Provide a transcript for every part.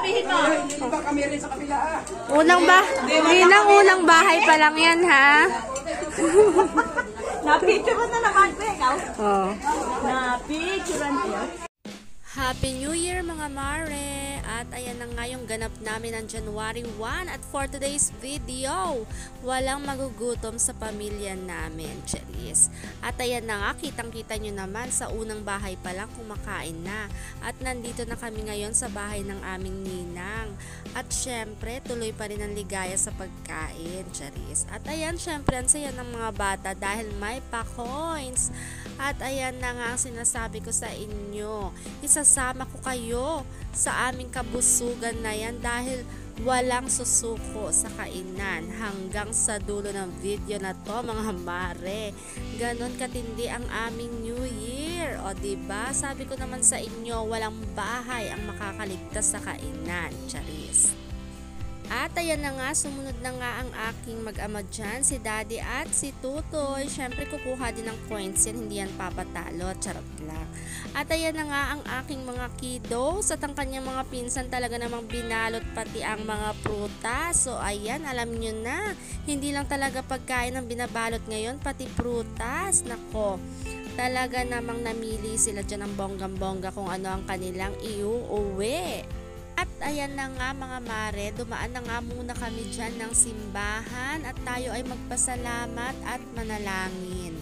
sabihin mo? Hindi ba kami rin sa kabila ah? Unang bahay pa lang yan, ha? Napicturean na naman ko ikaw. Oh. Napicturean ko. Happy New Year mga mare! At ayan na nga yung ganap namin ng January 1 at for today's video, walang magugutom sa pamilya namin, Cheris. At ayan na nga, kitang-kita nyo naman sa unang bahay pa lang kumakain na. At nandito na kami ngayon sa bahay ng aming ninang. At syempre, tuloy pa rin ang ligaya sa pagkain, Cheris. At ayan, syempre, ang saya ng mga bata dahil may pa-coins. At ayan na nga ang sinasabi ko sa inyo. Isasama ko kayo sa aming kabusugan na yan dahil walang susuko sa kainan hanggang sa dulo ng video na to mga mare. Ganon katindi ang aming New Year. O diba? Sabi ko naman sa inyo, walang bahay ang makakaligtas sa kainan. Charis. At ayan na nga, sumunod na nga ang aking mag-ama dyan, si Daddy at si Tutoy. Syempre kukuha din ng coins yan, hindi yan papatalo, charot lang. At ayan na nga ang aking mga kiddos at ang kanyang mga pinsan talaga namang binalot pati ang mga prutas. So ayan, alam nyo na, hindi lang talaga pagkain ang binabalot ngayon, pati prutas. Nako, talaga namang namili sila dyan ng bonggang-bongga kung ano ang kanilang iuuwi. At ayan na nga mga mare, dumaan na nga muna kami dyan ng simbahan at tayo ay magpasalamat at manalangin.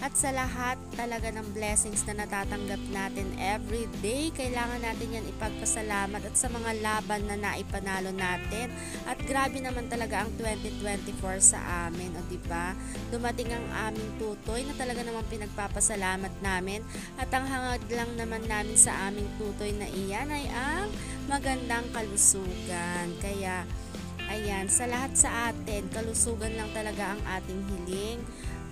At sa lahat talaga ng blessings na natatanggap natin every day, kailangan natin yan ipagpasalamat at sa mga laban na naipanalo natin. At grabe naman talaga ang 2024 sa amin, o diba? Dumating ang aming tutoy na talaga namang pinagpapasalamat namin. At ang hangad lang naman namin sa aming tutoy na iyan ay ang magandang kalusugan. Kaya ayan, sa lahat sa atin, kalusugan lang talaga ang ating hiling.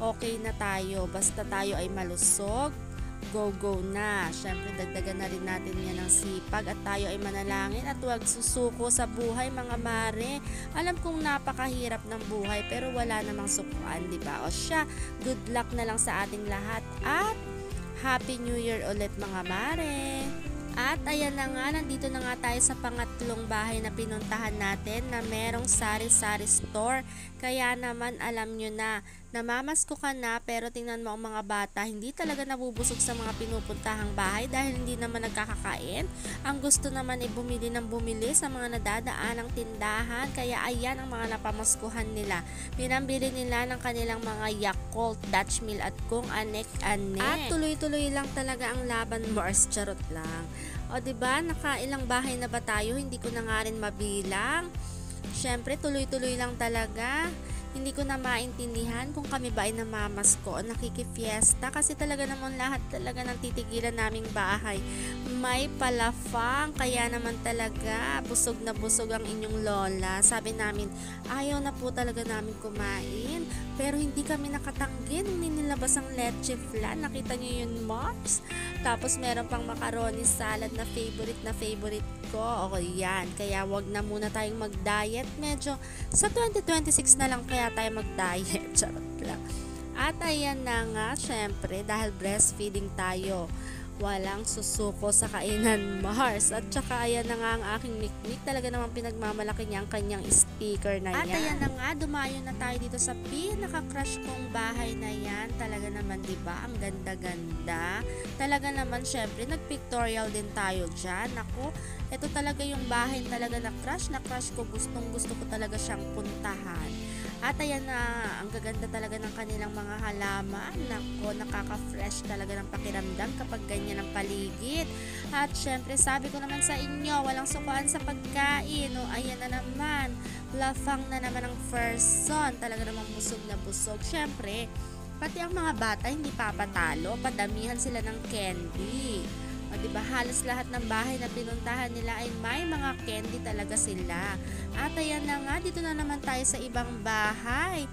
Okay na tayo, basta tayo ay malusog, go na. Syempre dagdagan na rin natin yan ng sipag at tayo ay manalangin at huwag susuko sa buhay mga mare. Alam kong napakahirap ng buhay pero wala namang sukuan, diba? O siya, good luck na lang sa ating lahat at Happy New Year ulit mga mare! At ayan na nga, nandito na nga tayo sa pangatlong bahay na pinuntahan natin na merong sari-sari store. Kaya naman alam nyo na, namamasko ka na pero tingnan mo ang mga bata, hindi talaga nabubusog sa mga pinupuntahang bahay dahil hindi naman nagkakakain. Ang gusto naman ay bumili ng bumili sa mga nadadaanang tindahan. Kaya ayan ang mga napamaskuhan nila. Pinambili nila ng kanilang mga Yakult, Dutch Mill at kung anek-anek. At tuloy-tuloy lang talaga ang laban, Mars, charot lang. O diba, nakailang bahay na ba tayo? Hindi ko na nga rin mabilang. Syempre, tuloy-tuloy lang talaga. Hindi ko na maintindihan kung kami ba ay namamasko o nakikifiesta kasi talaga naman lahat talaga ng titigilan naming bahay may palafang, kaya naman talaga busog na busog ang inyong lola. Sabi namin, ayaw na po talaga namin kumain pero hindi kami nakatanggi nung ninilabas ang leche flan. Nakita nyo yun, Mars? Tapos meron pang macaroni salad na favorite ko. Okay yan, kaya wag na muna tayong mag-diet. Medyo sa 2026 na lang kaya tayo mag-diet. Charot lang. At ayan na nga, syempre, dahil breastfeeding tayo, walang susuko sa kainan, Mars. At saka ayan na nga ang aking mikmik. Talaga namang pinagmamalaki niya ang kanyang sticker na yan. At ayan na nga, dumayo na tayo dito sa pinaka-crush kong bahay na yan. Talaga naman, diba? Ang ganda-ganda. Talaga naman, syempre, nag-pictorial din tayo dyan. Ako, ito talaga yung bahay talaga na crush ko. Gustong gusto ko talaga siyang puntahan. At ayan na, ang gaganda talaga ng kanilang mga halaman. Nako, nakaka-fresh talaga ng pakiramdam kapag ganyan ang paligid. At syempre, sabi ko naman sa inyo, walang sukuan sa pagkain. O ayan na naman, lafang na naman ang first son. Talaga namang busog na busog. Syempre, pati ang mga bata hindi papatalo. Padamihan sila ng candy. O diba, halos lahat ng bahay na pinuntahan nila ay may mga candy talaga sila. At ayan na nga, dito na naman tayo sa ibang bahay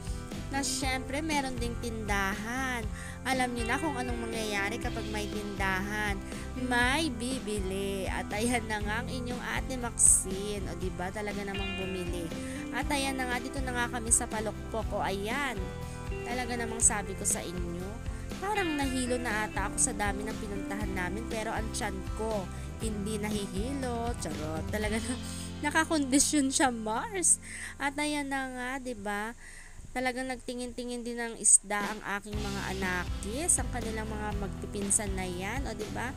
na syempre meron ding tindahan. Alam niyo na kung anong mangyayari kapag may tindahan. May bibili. At ayan na nga ang inyong ate Maxine. O diba, talaga namang bumili. At ayan na nga, dito na nga kami sa Palokpok. O ayan, talaga namang sabi ko sa inyo, parang nahilo na ata ako sa dami ng pinuntahan namin pero ang tiyan ko hindi nahihilo. Charot. Talaga na nakakondisyon siya, Mars. At ayan na nga, 'di ba? Talagang nagtingin-tingin din ng isda ang aking mga anakis, ang kanilang mga magpipinsan na yan, o 'di ba?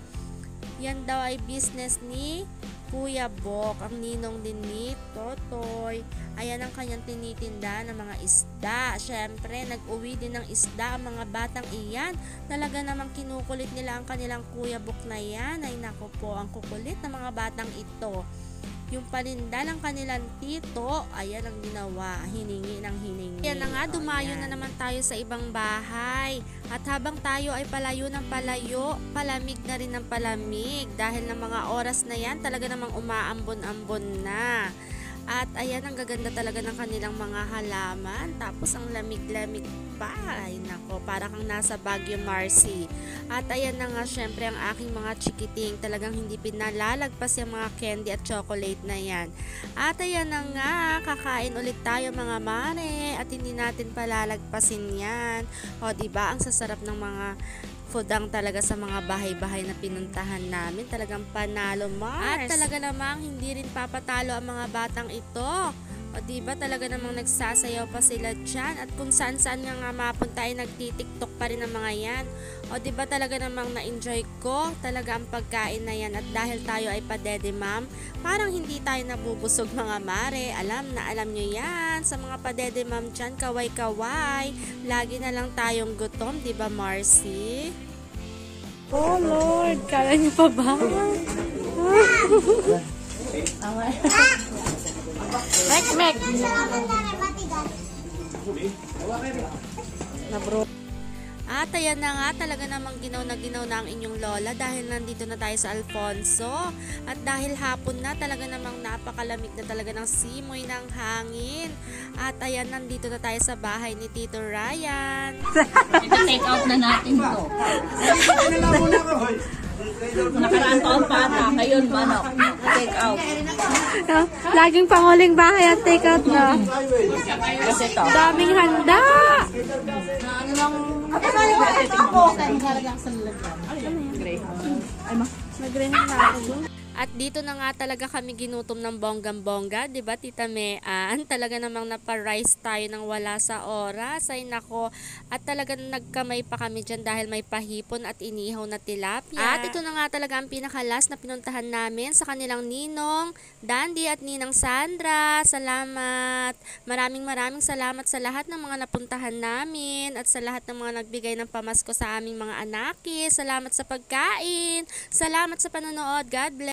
Yan daw ay business ni Kuya Bok, ang ninong din ni Totoy. Ayan ang kanyang tinitinda ng mga isda. Syempre, nag-uwi din ng isda ang mga batang iyan. Talaga namang kinukulit nila ang kanilang Kuya Bok na yan. Ay nako po, ang kukulit ng mga batang ito. Yung paninda ng kanilang tito, ayan ang ginawa, hiningi ng hiningi. Yan na nga, dumayo na naman tayo sa ibang bahay. At habang tayo ay palayo ng palayo, palamig na rin ng palamig. Dahil ng mga oras na yan, talaga namang umaambon-ambon na. At ayan, ang gaganda talaga ng kanilang mga halaman. Tapos ang lamig-lamig pa. Ay nako, para kang nasa Baguio, Marcy. At ayan na nga, syempre ang aking mga chikiting. Talagang hindi pinalalagpas yung mga candy at chocolate na yan. At ayan na nga, kakain ulit tayo mga mare. At hindi natin palalagpasin yan. O diba, ang sasarap ng mga foodang talaga sa mga bahay-bahay na pinuntahan namin. Talagang panalo, Mars. At talaga namang hindi rin papatalo ang mga batang ito. O diba, talaga namang nagsasayaw pa sila dyan. At kung saan-saan nga mapunta ay nagtitiktok pa rin ang mga yan. O diba, talaga namang na-enjoy ko talaga ang pagkain na yan. At dahil tayo ay padede, ma'am, parang hindi tayo nabubusog mga mare. Alam nyo yan. Sa mga padede, ma'am dyan, kaway-kaway. Lagi na lang tayong gutom, diba, Marcy? Oh Lord, kaya niyo pa ba? Mek. Na bro. At ayan na nga, talaga namang ginaw na ang inyong lola dahil nandito na tayo sa Alfonso. At dahil hapon na, talaga namang napakalamig na talaga ng simoy ng hangin. At ayan, nandito na tayo sa bahay ni Tito Ryan. Ito, take out na natin to. Nakaraan taon pa ata, ngayon manok. Take out. Laging panguling bahay at take out na. Kasi to. Daming handa! Nagrehan na ako. At dito na nga talaga kami ginutom ng bonggang-bongga, 'di ba Tita Mean? Talaga namang napa-rice tayo nang wala sa oras. Ay nako. At talaga nagkamay pa kami diyan dahil may pahipon at inihaw na tilapia. At ito na nga talaga ang pinakalas na pinuntahan namin sa kanilang ninong Dandy at ninang Sandra. Salamat. Maraming salamat sa lahat ng mga napuntahan namin at sa lahat ng mga nagbigay ng pamasko sa aming mga anaki. Salamat sa pagkain. Salamat sa panonood. God bless.